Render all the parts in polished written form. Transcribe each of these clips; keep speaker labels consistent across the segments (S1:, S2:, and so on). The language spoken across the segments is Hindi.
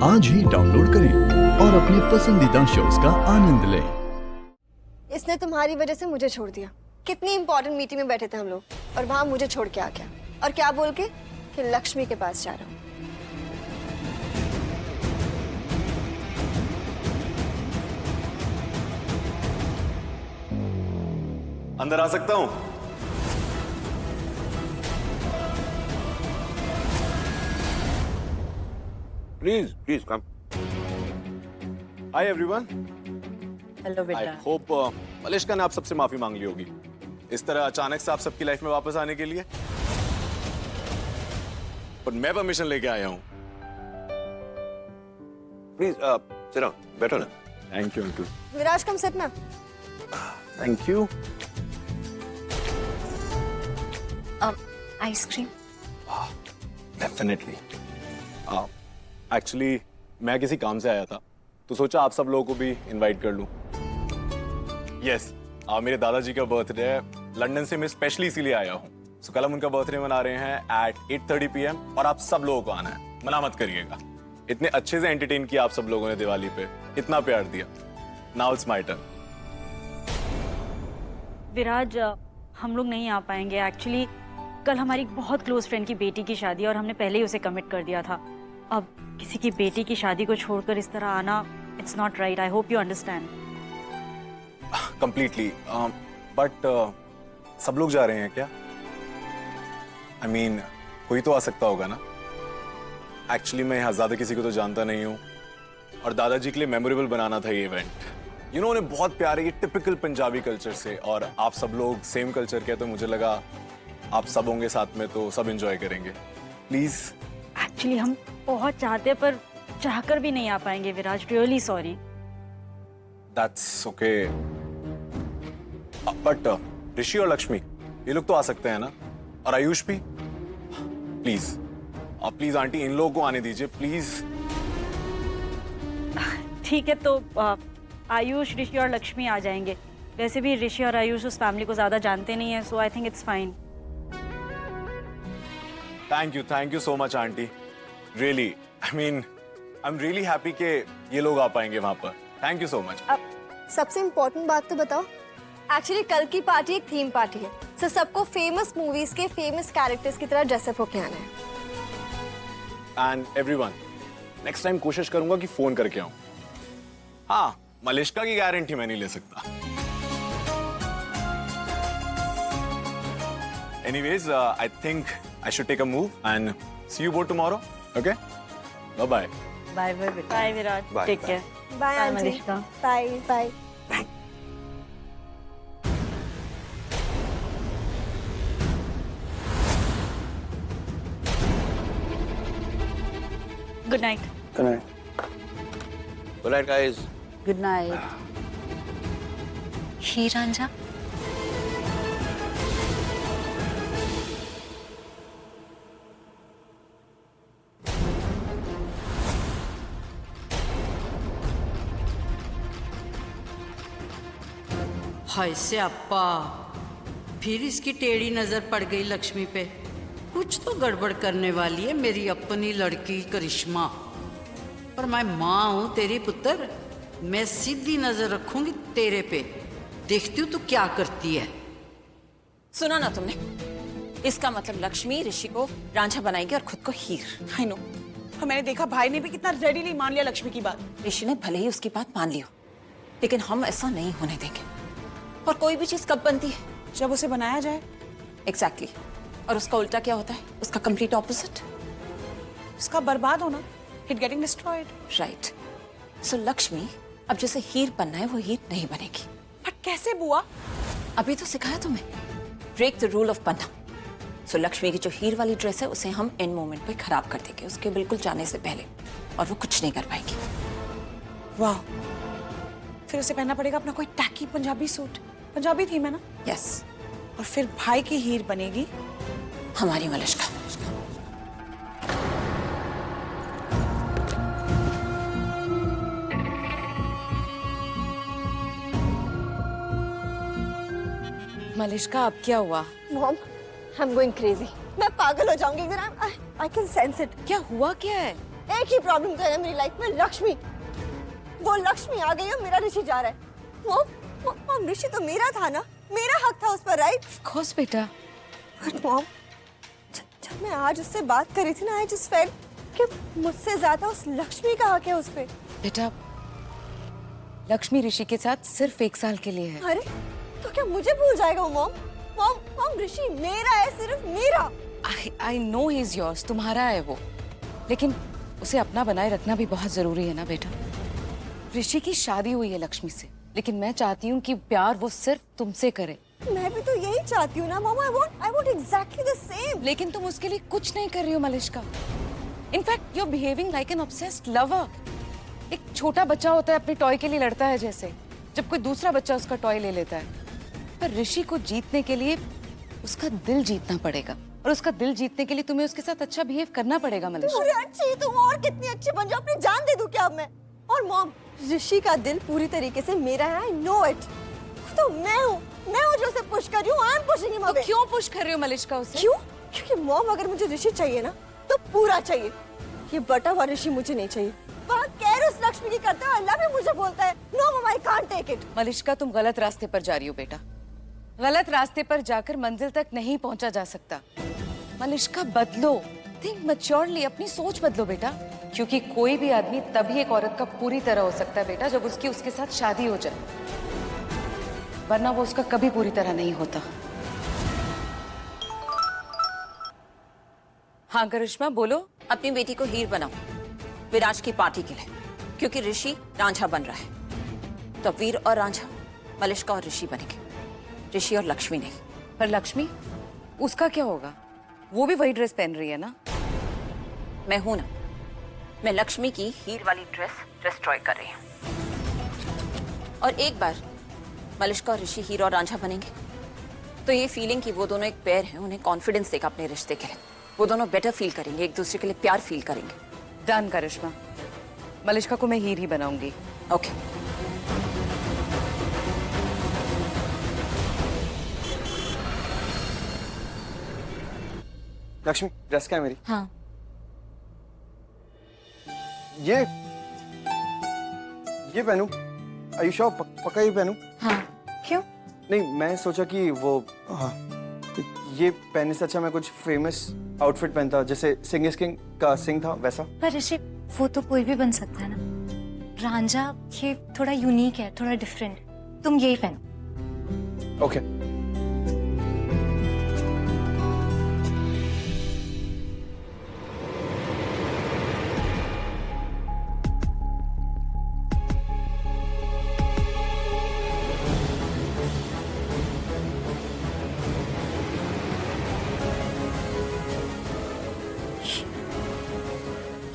S1: आज ही डाउनलोड करें और अपने पसंदीदा शोज का आनंद लें।
S2: इसने तुम्हारी वजह से मुझे छोड़ दिया। कितनी इंपॉर्टेंट मीटिंग में बैठे थे हम लोग और वहां मुझे छोड़ के आ गया। और क्या बोल के कि लक्ष्मी के पास जा रहा हूँ।
S3: अंदर आ सकता हूं? Please please come. Hi everyone.
S4: Hello
S3: आई
S4: बेटा।
S3: होप मलिश्का ने आप सबसे माफी मांग ली होगी इस तरह अचानक से आप सबकी लाइफ में वापस आने के लिए। पर मैं परमिशन लेके आया हूं। प्लीज सिट डाउन, बैठो ना। Thank you uncle.
S2: Viraj come sit ना।
S3: Thank you.
S2: Ice cream.
S3: Definitely. Actually मैं किसी काम से आया था तो सोचा आप सब लोगों को भी इनवाइट कर लूं। यस, मेरे दादाजी का बर्थडे है। लंदन से मैं स्पेशली इसीलिए आया हूं। सो कल हम उनका बर्थडे मना रहे हैं एट 8:30 PM और आप सब लोगों को आना है। मना मत करिएगा। इतने अच्छे से एंटरटेन किया आप सब लोगों ने दिवाली पे, इतना प्यार दिया। Now it's my turn.
S4: Viraj, हम लोग नहीं आ पाएंगे। एक्चुअली कल हमारी बहुत क्लोज फ्रेंड की बेटी की शादी है और हमने पहले ही उसे कमिट कर दिया था। अब किसी की बेटी की शादी को छोड़कर इस तरह आना, it's not right. I hope you understand.
S3: Completely. But सब लोग जा रहे हैं क्या? आई मीन कोई तो आ सकता होगा ना। एक्चुअली मैं यहाँ ज्यादा किसी को तो जानता नहीं हूँ और दादाजी के लिए मेमोरेबल बनाना था ये इवेंट। यू नो, उन्हें बहुत प्यार है ये टिपिकल पंजाबी कल्चर से और आप सब लोग सेम कल्चर के, तो मुझे लगा आप सब होंगे साथ में तो सब एंजॉय करेंगे। प्लीज।
S4: एक्चुअली हम बहुत चाहते हैं पर चाहकर भी नहीं आ पाएंगे Viraj. Really sorry.
S3: That's okay. But Rishi और लक्ष्मी ये लोग तो आ सकते हैं ना, और आयुष भी। प्लीज प्लीज आंटी, इन लोगों को आने दीजिए प्लीज।
S4: ठीक है, तो आयुष, ऋषि और लक्ष्मी आ जाएंगे। वैसे भी ऋषि और आयुष उस फैमिली को ज्यादा जानते नहीं है, so I think it's fine.
S3: Thank you so much aunty. Really, I mean I am really happy कि ये लोग आ पाएंगे वहां पर। Thank you so much.
S2: अब सबसे इम्पोर्टेंट बात तो बताओ। एक्चुअली कल की पार्टी एक थीम पार्टी है। सो सबको फेमस मूवीज के फेमस कैरेक्टर्स की तरह ड्रेसअप होके आना है।
S3: एंड एवरीवन, नेक्स्ट टाइम कोशिश करूंगा कि फोन करके आऊं। हाँ, मलिश्का की गारंटी मैं नहीं ले सकता। Anyways, I think I should take a move and see you both tomorrow. Okay, bye bye.
S4: Bye bye बेटा। Bye Viraj,
S3: Bye,
S4: take
S3: bye.
S4: Care.
S2: Bye aunty.
S4: Malishka.
S2: Bye bye.
S4: Good night.
S3: Good night guys.
S5: Good night.
S2: Hi Ranjha.
S5: Hi से अप्पा, फिर इसकी टेढ़ी नजर पड़ गई लक्ष्मी पे। कुछ तो गड़बड़ करने वाली है मेरी अपनी लड़की करिश्मा। पर मैं माँ हूं तेरी पुत्र, मैं सीधी नजर रखूंगी तेरे पे। देखती हूँ तू क्या करती है।
S6: सुना ना तुमने? इसका मतलब लक्ष्मी ऋषि को रांझा बनाएगी और खुद को हीर।
S7: I know. और मैंने देखा भाई ने भी कितना रेडीली मान लिया लक्ष्मी की बात।
S6: ऋषि ने भले ही उसकी बात मान ली हो, लेकिन हम ऐसा नहीं होने देंगे। और कोई भी चीज कब बनती है?
S7: जब उसे बनाया जाए।
S6: एग्जैक्टली। और उसका उल्टा क्या होता है? उसका कंप्लीट ऑपोजिट।
S7: उसका बर्बाद होना, इट गेटिंग डिस्ट्रॉयड।
S6: राइट। सो लक्ष्मी अब जैसे हीर बनना है वो हीर नहीं बनेगी।
S7: पर कैसे बुआ?
S6: अभी तो सिखाया तुम्हें। ब्रेक द रूल ऑफ पन्ना। सो लक्ष्मी की जो हीर वाली ड्रेस है उसे हम एंड मोमेंट पे खराब कर देंगे, उसके बिल्कुल जाने से पहले, और वो कुछ नहीं कर पाएगी।
S7: वाह। फिर उसे पहनना पड़ेगा अपना कोई tacky Punjabi suit. Punjabi theme है ना?
S6: यस।
S7: और फिर भाई की हीर बनेगी
S6: हमारी मलिश्का।
S7: मलिश्का, अब क्या हुआ?
S2: Mom, I am going crazy. मैं पागल हो जाऊंगी। I can sense it.
S7: क्या हुआ क्या है?
S2: एक ही प्रॉब्लम तो है ना मेरी लाइफ में, लक्ष्मी। वो लक्ष्मी आ गई और मेरा ऋषि जा रहा है। मॉम ऋषि तो मेरा था ना, मेरा हक था उस पर, राइट?
S7: ऑफ कोर्स बेटा।
S2: बट मॉम, जब मैं आज उससे बात करी थी ना, आई जस्ट फेल्ट कि मुझसे ज्यादा उस लक्ष्मी का हक है उस पे।
S7: बेटा लक्ष्मी ऋषि के साथ सिर्फ 1 साल के लिए है।
S2: अरे तो क्या मुझे भूल जाएगा वो? मॉम मॉम मॉम ऋषि मेरा है, सिर्फ मेरा।
S7: I know he is yours, तुम्हारा है वो, लेकिन उसे अपना बनाए रखना भी बहुत जरूरी है ना बेटा। ऋषि की शादी हुई है लक्ष्मी से, लेकिन मैं चाहती हूँ कि प्यार वो सिर्फ तुमसे करे।
S2: मैं भी तो यही चाहती हूँ ना mom. I want exactly the same.
S7: लेकिन तुम उसके लिए कुछ नहीं कर रही हो Malishka. In fact you are behaving like an obsessed lover. एक छोटा बच्चा होता है अपने टॉय के लिए लड़ता है जैसे, जब कोई दूसरा बच्चा उसका टॉय ले लेता है। पर ऋषि को जीतने के लिए उसका दिल जीतना पड़ेगा, और उसका दिल जीतने के लिए तुम्हें उसके साथ अच्छा बिहेव करना पड़ेगा मलिष्का।
S2: अरे अच्छी तुम और कितनी अच्छी बन जाओ, अपनी जान दे दूं क्या अब मैं? और मॉम, ऋषि का दिल पूरी तरीके से मेरा है, आई नो इट। तो मैं हूँ जो उसे पुश कर रही हूँ। I am pushing him away.
S7: क्यों पुश कर रही हो मलिष्का उसे?
S2: क्यों? क्योंकि मॉम, अगर मुझे ऋषि चाहिए ना तो पूरा चाहिए। ये बटा हुआ ऋषि मुझे नहीं चाहिए। वहाँ केयर उस लक्ष्मी की करते हुए अल्लाह भी मुझे बोलता है, no mom I can't take it.
S7: Malishka तुम गलत रास्ते पर जा रही हो बेटा। गलत रास्ते पर जाकर मंजिल तक नहीं पहुंचा जा सकता। मलिष्का बदलो, थिंक मैच्योरली, अपनी सोच बदलो बेटा। क्योंकि कोई भी आदमी तभी एक औरत का पूरी तरह हो सकता है बेटा जब उसके साथ शादी हो जाए, वरना वो उसका कभी पूरी तरह नहीं होता। हाँ करिश्मा बोलो।
S6: अपनी बेटी को हीर बनाओ विराज की पार्टी के लिए, क्योंकि ऋषि रांझा बन रहा है। तो वीर और रांझा, मलिष्का और ऋषि बनेंगे, ऋषि और लक्ष्मी नहीं।
S7: पर लक्ष्मी, उसका क्या होगा? वो भी वही ड्रेस पहन रही है ना।
S6: मैं हूं ना, मैं लक्ष्मी की हीर वाली ड्रेस डिस्ट्रॉय कर रही हूं। और एक बार मलिष्का और ऋषि हीर और रांझा बनेंगे तो ये फीलिंग कि वो दोनों एक पेयर हैं, उन्हें कॉन्फिडेंस देगा अपने रिश्ते के लिए। वो दोनों बेटर फील करेंगे, एक दूसरे के लिए प्यार फील करेंगे।
S7: डन करिश्मा, मलिष्का को मैं हीर ही बनाऊंगी।
S6: ओके।
S8: लक्ष्मी, ड्रेस क्या है मेरी?
S6: हाँ।
S8: ये पहनूं? Are you sure? पक्का ये पहनूं?
S6: हाँ। क्यों?
S8: नहीं, मैं सोचा कि वो ये पहनने से अच्छा मैं कुछ फेमस आउटफिट पहनता, जैसे सिंह इज किंग का सिंह था वैसा।
S9: पर ऋषि, वो तो कोई भी बन सकता है ना। रांझा ये थोड़ा यूनिक है, थोड़ा डिफरेंट। तुम यही पहनो।
S8: ओके।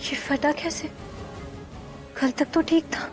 S9: ये फटा कैसे? कल तक तो ठीक था।